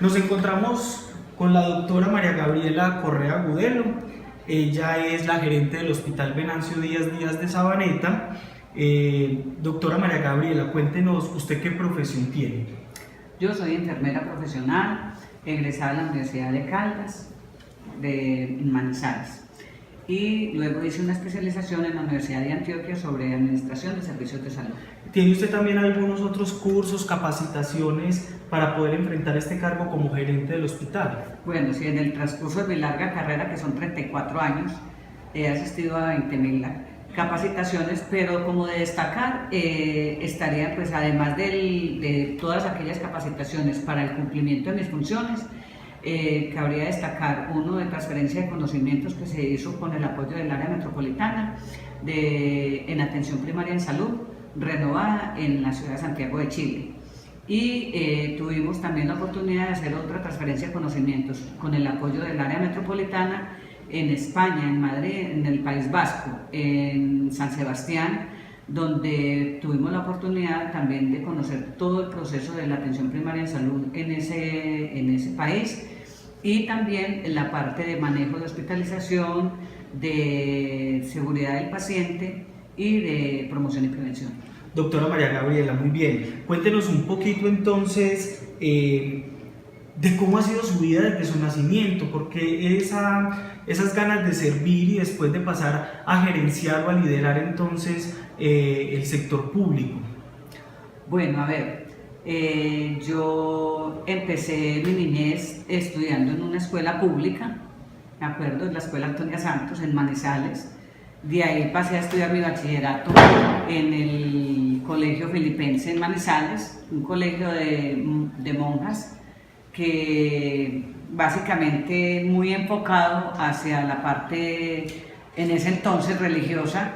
Nos encontramos con la doctora María Gabriela Correa Agudelo. Ella es la gerente del Hospital Venancio Díaz Díaz de Sabaneta. Doctora María Gabriela, cuéntenos, ¿usted qué profesión tiene? Yo soy enfermera profesional, egresada de la Universidad de Caldas, en Manizales. Y luego hice una especialización en la Universidad de Antioquia sobre administración de servicios de salud. ¿Tiene usted también algunos otros cursos, capacitaciones para poder enfrentar este cargo como gerente del hospital? Bueno, sí, en el transcurso de mi larga carrera, que son 34 años, he asistido a 20.000 capacitaciones, pero como de destacar, estaría, pues además de todas aquellas capacitaciones para el cumplimiento de mis funciones, cabría destacar uno de transferencia de conocimientos que se hizo con el apoyo del área metropolitana en atención primaria en salud, renovada en la ciudad de Santiago de Chile. Y tuvimos también la oportunidad de hacer otra transferencia de conocimientos con el apoyo del área metropolitana en España, en Madrid, en el País Vasco, en San Sebastián, donde tuvimos la oportunidad también de conocer todo el proceso de la atención primaria en salud en ese país, y también en la parte de manejo de hospitalización, de seguridad del paciente y de promoción y prevención. Doctora María Gabriela, muy bien. Cuéntenos un poquito entonces de cómo ha sido su vida desde su nacimiento, porque esas ganas de servir y después de pasar a gerenciar o a liderar entonces el sector público. Bueno, a ver, yo empecé mi niñez estudiando en una escuela pública, ¿me acuerdo? En la escuela Antonia Santos, en Manizales. De ahí pasé a estudiar mi bachillerato en el Colegio Filipense en Manizales, un colegio de monjas que básicamente muy enfocado hacia la parte, en ese entonces, religiosa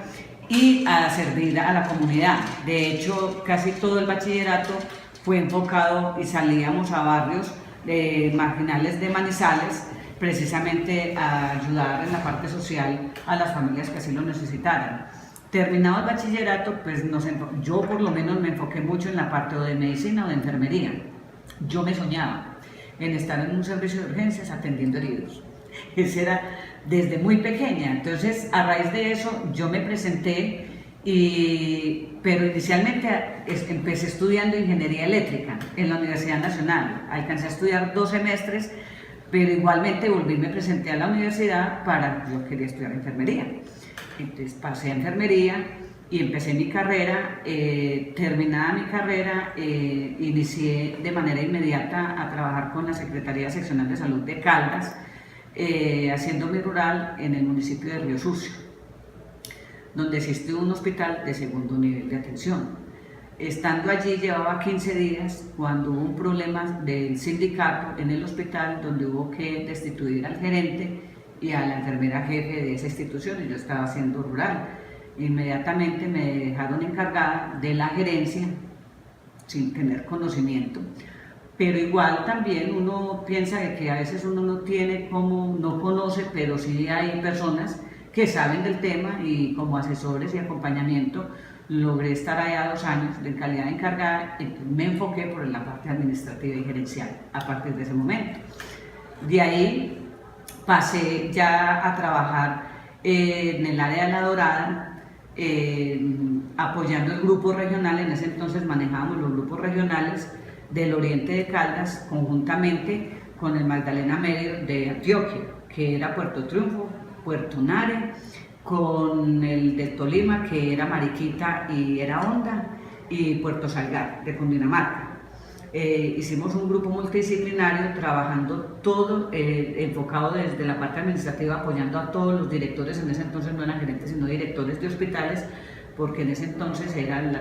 y a servir a la comunidad. De hecho, casi todo el bachillerato fue enfocado y salíamos a barrios marginales de Manizales, precisamente a ayudar en la parte social a las familias que así lo necesitaran. Terminado el bachillerato, pues yo por lo menos me enfoqué mucho en la parte o de medicina o de enfermería. Yo me soñaba en estar en un servicio de urgencias atendiendo heridos. Ese era desde muy pequeña. Entonces, a raíz de eso, yo me presenté, pero inicialmente empecé estudiando ingeniería eléctrica en la Universidad Nacional. Alcancé a estudiar 2 semestres, pero igualmente me presenté a la universidad yo quería estudiar enfermería. Entonces pasé a enfermería y empecé mi carrera. Terminada mi carrera, inicié de manera inmediata a trabajar con la Secretaría Seccional de Salud de Caldas, haciendo mi rural en el municipio de Río Sucio, donde existe un hospital de segundo nivel de atención. Estando allí llevaba 15 días cuando hubo un problema del sindicato en el hospital, donde hubo que destituir al gerente y a la enfermera jefe de esa institución, y yo estaba haciendo rural. Inmediatamente me dejaron encargada de la gerencia sin tener conocimiento, pero igual también uno piensa que a veces uno no conoce, pero sí hay personas que saben del tema, y como asesores y acompañamiento logré estar allá 2 años en calidad de encargada. Me enfoqué por la parte administrativa y gerencial a partir de ese momento. De ahí pasé ya a trabajar en el área de La Dorada, apoyando el grupo regional. En ese entonces manejábamos los grupos regionales del oriente de Caldas conjuntamente con el Magdalena Medio de Antioquia, que era Puerto Triunfo, Puerto Nare, con el de Tolima, que era Mariquita y era Honda, y Puerto Salgar, de Cundinamarca. Hicimos un grupo multidisciplinario trabajando todo enfocado desde la parte administrativa, apoyando a todos los directores. En ese entonces no eran gerentes sino directores de hospitales, porque en ese entonces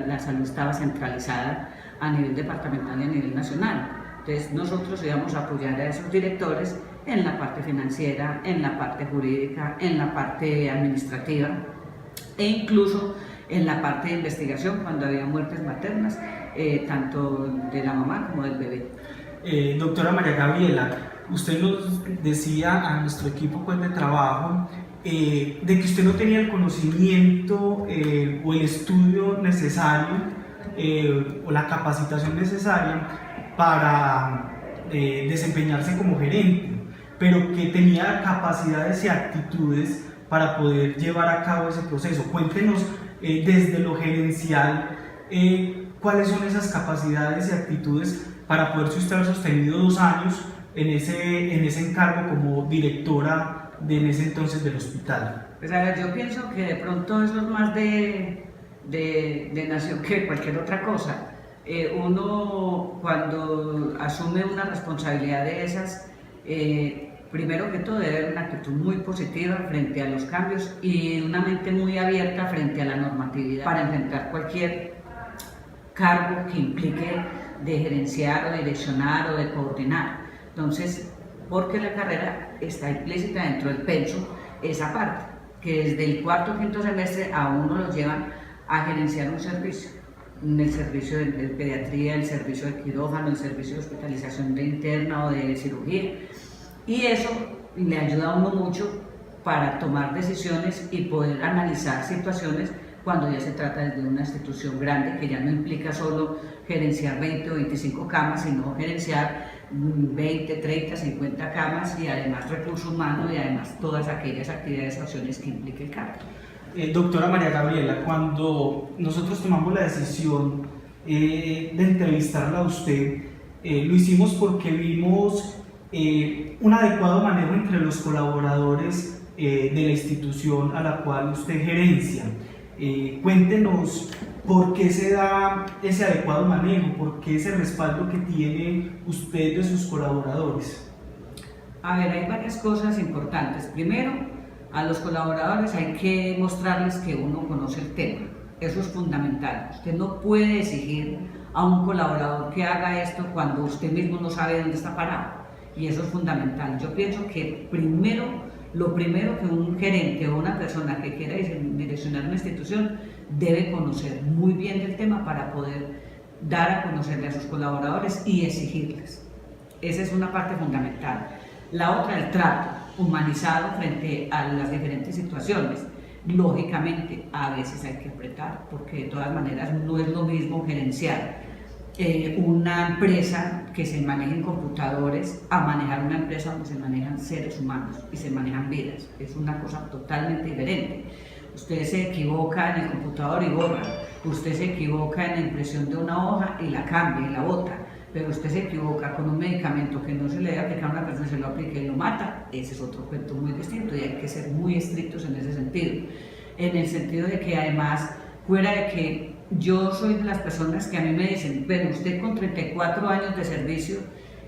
la salud estaba centralizada a nivel departamental y a nivel nacional. Entonces nosotros íbamos a apoyar a esos directores en la parte financiera, en la parte jurídica, en la parte administrativa e incluso en la parte de investigación cuando había muertes maternas, tanto de la mamá como del bebé. Doctora María Gabriela, usted nos decía a nuestro equipo de trabajo de que usted no tenía el conocimiento o el estudio necesario o la capacitación necesaria para desempeñarse como gerente, pero que tenía capacidades y actitudes para poder llevar a cabo ese proceso. Cuéntenos desde lo gerencial cuáles son esas capacidades y actitudes para poderse usted haber sostenido 2 años en ese encargo como directora en ese entonces del hospital. Pues a ver, yo pienso que de pronto eso es más de nación que cualquier otra cosa. Uno cuando asume una responsabilidad de esas, primero que todo debe haber una actitud muy positiva frente a los cambios y una mente muy abierta frente a la normatividad para enfrentar cualquier cargo que implique de gerenciar o direccionar o de coordinar. Entonces, porque la carrera está implícita dentro del pensum esa parte, que desde el 4º o 5º semestre a uno lo llevan a gerenciar un servicio, el servicio de pediatría, el servicio de quirófano, el servicio de hospitalización de interna o de cirugía, y eso le ayuda a uno mucho para tomar decisiones y poder analizar situaciones cuando ya se trata de una institución grande que ya no implica solo gerenciar 20 o 25 camas, sino gerenciar 20, 30, 50 camas y además recursos humanos y además todas aquellas actividades o acciones que implique el cargo. Doctora María Gabriela, cuando nosotros tomamos la decisión de entrevistarla a usted, lo hicimos porque vimos un adecuado manejo entre los colaboradores de la institución a la cual usted gerencia. Cuéntenos por qué se da ese adecuado manejo, por qué ese respaldo que tiene usted de sus colaboradores. A ver, hay varias cosas importantes. Primero, a los colaboradores hay que mostrarles que uno conoce el tema. Eso es fundamental. Usted no puede exigir a un colaborador que haga esto cuando usted mismo no sabe dónde está parado. Y eso es fundamental. Yo pienso que lo primero que un gerente o una persona que quiera direccionar una institución debe conocer muy bien del tema para poder dar a conocerle a sus colaboradores y exigirles. Esa es una parte fundamental. La otra, el trato humanizado frente a las diferentes situaciones. Lógicamente, a veces hay que apretar, porque de todas maneras no es lo mismo gerenciar una empresa que se maneja en computadores a manejar una empresa donde se manejan seres humanos y se manejan vidas. Es una cosa totalmente diferente. Usted se equivoca en el computador y borra, usted se equivoca en la impresión de una hoja y la cambia y la bota, pero usted se equivoca con un medicamento que no se le debe aplicar a una persona, se lo aplica y lo mata. Ese es otro cuento muy distinto y hay que ser muy estrictos en ese sentido. En el sentido de que además, fuera de que yo soy de las personas que a mí me dicen, pero usted con 34 años de servicio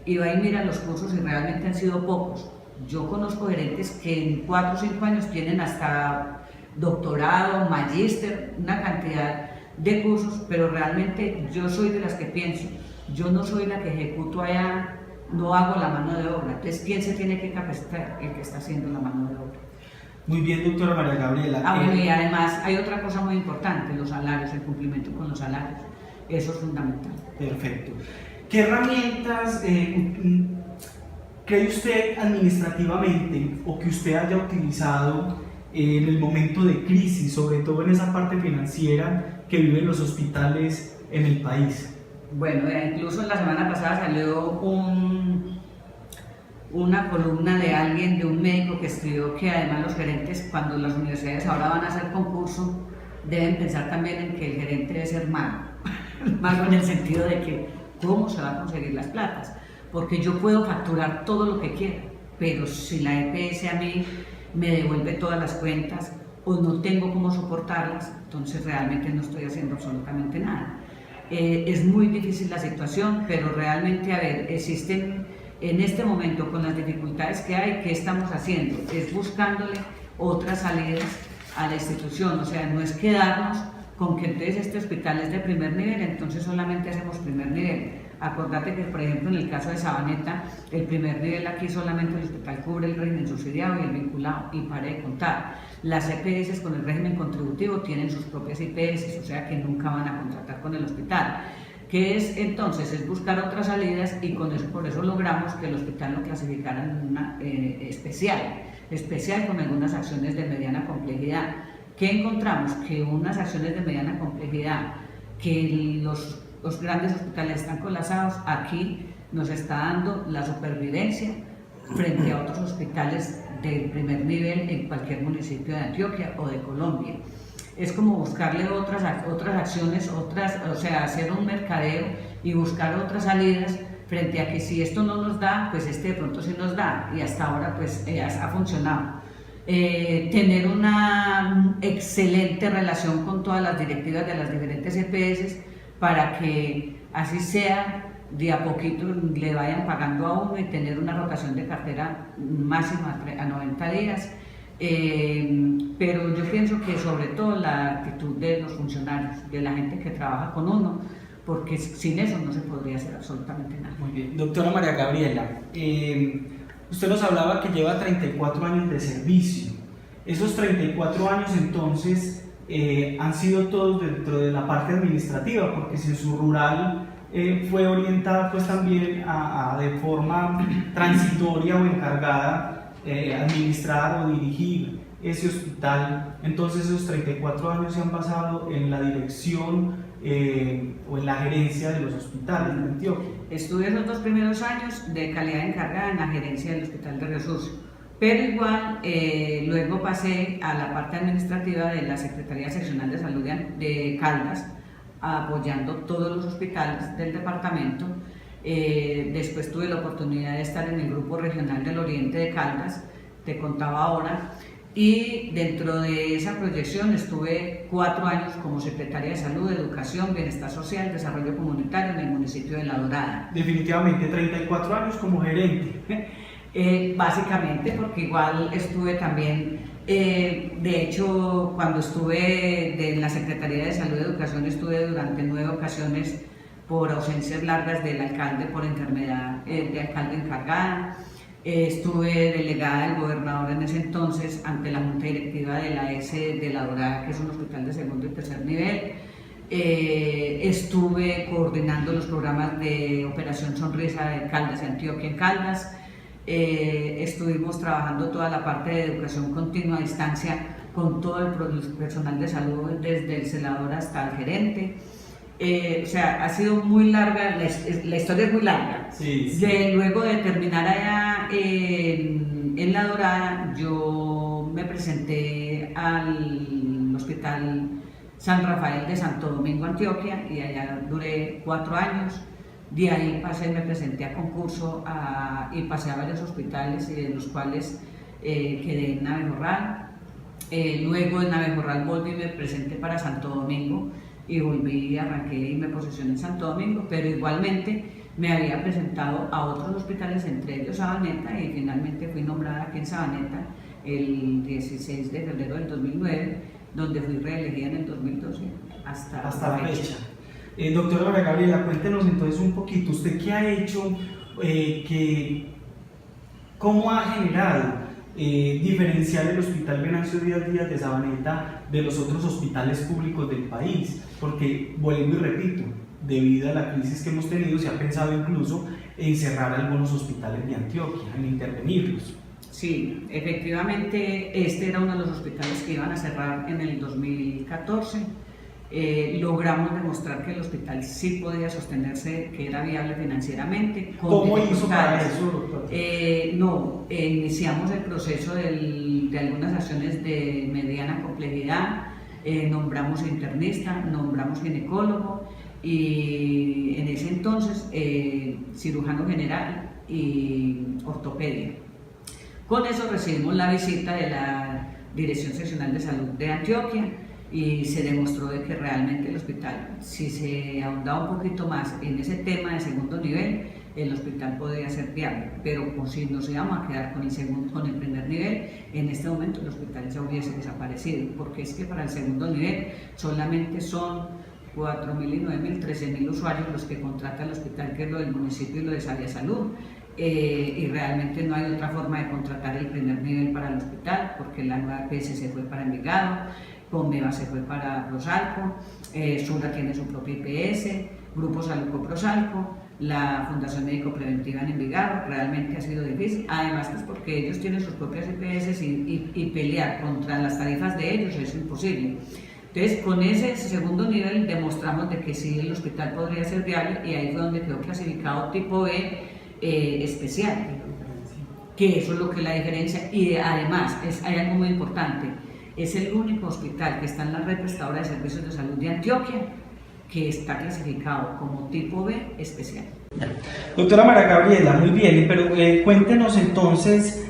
y va y mira los cursos y realmente han sido pocos. Yo conozco gerentes que en 4 o 5 años tienen hasta doctorado, magíster, una cantidad de cursos, pero realmente yo soy de las que pienso, yo no soy la que ejecuto allá, no hago la mano de obra. Entonces, ¿quién se tiene que capacitar? El que está haciendo la mano de obra. Muy bien, doctora María Gabriela. Bueno, y además hay otra cosa muy importante, los salarios, el cumplimiento con los salarios. Eso es fundamental. Perfecto. ¿Qué herramientas cree usted administrativamente o que usted haya utilizado en el momento de crisis, sobre todo en esa parte financiera que viven los hospitales en el país? Bueno, incluso la semana pasada salió una columna de alguien, de un médico que escribió que además los gerentes, cuando las universidades ahora van a hacer concurso, deben pensar también en que el gerente debe ser malo, malo en el sentido de que cómo se van a conseguir las platas, porque yo puedo facturar todo lo que quiera, pero si la EPS a mí me devuelve todas las cuentas o no tengo cómo soportarlas, entonces realmente no estoy haciendo absolutamente nada. Es muy difícil la situación, pero realmente, a ver, existen en este momento con las dificultades que hay, ¿qué estamos haciendo? Es buscándole otras salidas a la institución, o sea, no es quedarnos con que entonces este hospital es de primer nivel, entonces solamente hacemos primer nivel. Acordate que, por ejemplo, en el caso de Sabaneta, el primer nivel aquí solamente el hospital cubre el régimen subsidiado y el vinculado, y pare de contar. Las EPS con el régimen contributivo tienen sus propias IPS, o sea que nunca van a contratar con el hospital. ¿Qué es entonces? Es buscar otras salidas y con eso, por eso logramos que el hospital lo clasificara en una especial con algunas acciones de mediana complejidad. ¿Qué encontramos? Que unas acciones de mediana complejidad, que los grandes hospitales están colapsados, aquí nos está dando la supervivencia frente a otros hospitales del primer nivel en cualquier municipio de Antioquia o de Colombia. Es como buscarle otras acciones, o sea, hacer un mercadeo y buscar otras salidas frente a que si esto no nos da, pues de pronto sí nos da, y hasta ahora pues ha funcionado. Tener una excelente relación con todas las directivas de las diferentes EPS para que así sea, de a poquito le vayan pagando a uno y tener una rotación de cartera máxima a 90 días. Pero yo pienso que sobre todo la actitud de los funcionarios, de la gente que trabaja con uno, porque sin eso no se podría hacer absolutamente nada. Muy bien. Doctora María Gabriela, usted nos hablaba que lleva 34 años de servicio. Esos 34 años entonces han sido todos dentro de la parte administrativa, porque si en su rural fue orientada pues también a de forma transitoria o encargada administrar o dirigir ese hospital. Entonces esos 34 años se han pasado en la dirección o en la gerencia de los hospitales de Antioquia. Estuve esos 2 primeros años de calidad encargada en la gerencia del Hospital de Río Sucio, pero igual luego pasé a la parte administrativa de la Secretaría Seccional de Salud de Caldas, apoyando todos los hospitales del departamento. Después tuve la oportunidad de estar en el Grupo Regional del Oriente de Caldas, te contaba ahora, y dentro de esa proyección estuve 4 años como Secretaria de Salud, Educación, Bienestar Social, Desarrollo Comunitario en el municipio de La Dorada. Definitivamente 34 años como gerente. Básicamente porque igual estuve también, de hecho cuando estuve en la Secretaría de Salud y Educación estuve durante 9 ocasiones por ausencias largas del alcalde por enfermedad de alcalde encargada. Estuve delegada del gobernador en ese entonces ante la junta directiva de la ES de La Dorada, que es un hospital de segundo y tercer nivel. Estuve coordinando los programas de Operación Sonrisa de Caldas y Antioquia en Caldas. Estuvimos trabajando toda la parte de educación continua a distancia con todo el personal de salud, desde el celador hasta el gerente. O sea, ha sido muy larga, la historia es muy larga. Sí, sí. Luego de terminar allá en La Dorada, yo me presenté al Hospital San Rafael de Santo Domingo, Antioquia, y allá duré 4 años. De ahí me presenté a concurso y pasé a varios hospitales, de los cuales quedé en Navejorral. Luego en Navejorral volví y me presenté para Santo Domingo y volví, arranqué y me posicioné en Santo Domingo, pero igualmente me había presentado a otros hospitales, entre ellos Sabaneta, y finalmente fui nombrada aquí en Sabaneta el 16 de febrero del 2009, donde fui reelegida en el 2012 hasta la fecha. Doctora María Gabriela, cuéntenos entonces un poquito, ¿usted qué ha hecho, cómo ha generado diferenciar el Hospital Venancio Díaz Díaz de Sabaneta de los otros hospitales públicos del país? Porque, vuelvo y repito, debido a la crisis que hemos tenido, se ha pensado incluso en cerrar algunos hospitales de Antioquia, en intervenirlos. Sí, efectivamente, este era uno de los hospitales que iban a cerrar en el 2014. Logramos demostrar que el hospital sí podía sostenerse, que era viable financieramente. ¿Cómo hizo para eso, doctor? Iniciamos el proceso de algunas acciones de mediana complejidad, nombramos internista, nombramos ginecólogo y en ese entonces cirujano general y ortopedia. Con eso recibimos la visita de la Dirección Seccional de Salud de Antioquia y se demostró de que realmente el hospital, si se ahondaba un poquito más en ese tema de segundo nivel, el hospital podría ser viable, pero si nos íbamos a quedar con el primer nivel, en este momento el hospital ya hubiese desaparecido, porque es que para el segundo nivel solamente son 4.000 y 9.000, 13.000 usuarios los que contrata el hospital, que es lo del municipio y lo de Salia Salud. Y realmente no hay otra forma de contratar el primer nivel para el hospital, porque la nueva EPS se fue para Envigado, Conmeva se fue para Prosalco, Sura tiene su propia IPS, Grupo Saluco Prosalco, la Fundación Médico Preventiva en Envigado. Realmente ha sido difícil, además pues porque ellos tienen sus propias IPS y pelear contra las tarifas de ellos es imposible. Entonces, con ese segundo nivel demostramos de que sí, el hospital podría ser viable y ahí fue donde quedó clasificado tipo B especial, que eso es lo que la diferencia. Y además, hay algo muy importante, es el único hospital que está en la red prestadora de servicios de salud de Antioquia que está clasificado como tipo B especial. Doctora María Gabriela, muy bien, pero cuéntenos entonces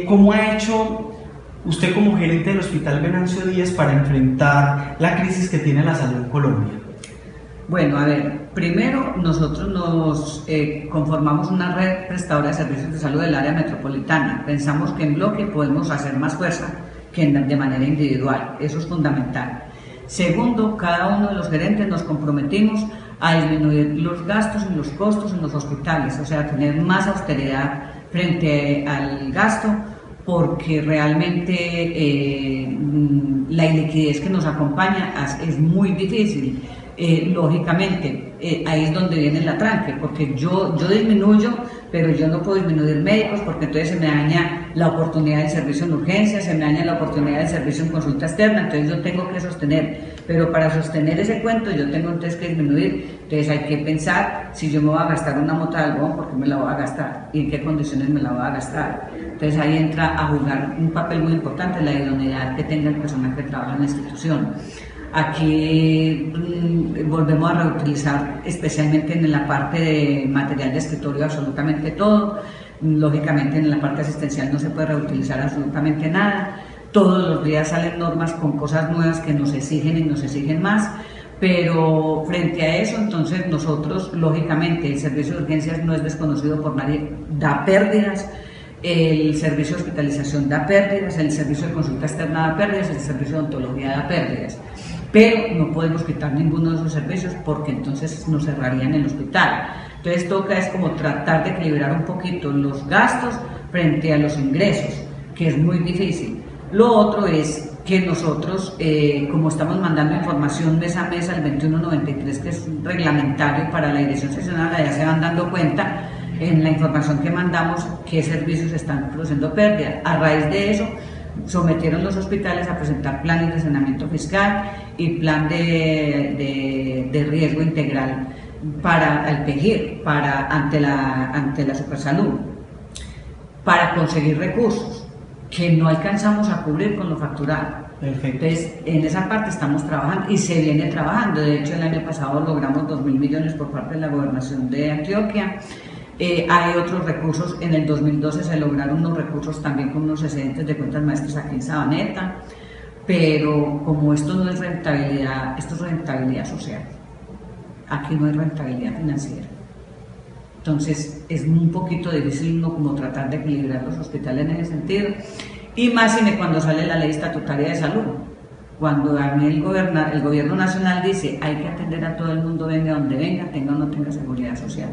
cómo ha hecho usted como gerente del Hospital Venancio Díaz para enfrentar la crisis que tiene la salud en Colombia. Bueno, a ver, primero nosotros nos conformamos una red prestadora de servicios de salud del área metropolitana. Pensamos que en bloque podemos hacer más fuerza que de manera individual, eso es fundamental. Segundo, cada uno de los gerentes nos comprometimos a disminuir los gastos y los costos en los hospitales, o sea, tener más austeridad frente al gasto, porque realmente la iliquidez que nos acompaña es muy difícil. Lógicamente, ahí es donde viene el atranque, porque yo disminuyo, pero yo no puedo disminuir médicos porque entonces se me daña la oportunidad del servicio en urgencia, se me daña la oportunidad del servicio en consulta externa, entonces yo tengo que sostener, pero para sostener ese cuento yo tengo entonces que disminuir, entonces hay que pensar si yo me voy a gastar una mota de algodón, ¿por qué me la voy a gastar? ¿Y en qué condiciones me la voy a gastar? Entonces ahí entra a jugar un papel muy importante la idoneidad que tenga el personal que trabaja en la institución. Aquí volvemos a reutilizar, especialmente en la parte de material de escritorio, absolutamente todo. Lógicamente en la parte asistencial no se puede reutilizar absolutamente nada. Todos los días salen normas con cosas nuevas que nos exigen y nos exigen más. Pero frente a eso, entonces nosotros, lógicamente, el servicio de urgencias no es desconocido por nadie, da pérdidas. El servicio de hospitalización da pérdidas, el servicio de consulta externa da pérdidas, el servicio de odontología da pérdidas. Pero no podemos quitar ninguno de esos servicios porque entonces nos cerrarían el hospital. Entonces toca es como tratar de equilibrar un poquito los gastos frente a los ingresos, que es muy difícil. Lo otro es que nosotros, como estamos mandando información mes a mes al 2193, que es reglamentario para la dirección seccional, ya se van dando cuenta en la información que mandamos qué servicios están produciendo pérdidas. A raíz de eso, sometieron los hospitales a presentar planes de saneamiento fiscal y plan de riesgo integral para el PEGIR, ante la Supersalud, para conseguir recursos que no alcanzamos a cubrir con lo facturado. Perfecto. Entonces, en esa parte estamos trabajando y se viene trabajando. De hecho, el año pasado logramos 2.000 millones por parte de la Gobernación de Antioquia. Hay otros recursos, en el 2012 se lograron unos recursos también con unos excedentes de cuentas maestras aquí en Sabaneta, pero como esto no es rentabilidad, esto es rentabilidad social, aquí no hay rentabilidad financiera. Entonces es un poquito difícil uno como tratar de equilibrar los hospitales en ese sentido, y más cuando sale la ley estatutaria de salud, cuando a mí el gobierno nacional dice hay que atender a todo el mundo, venga donde venga, tenga o no tenga seguridad social.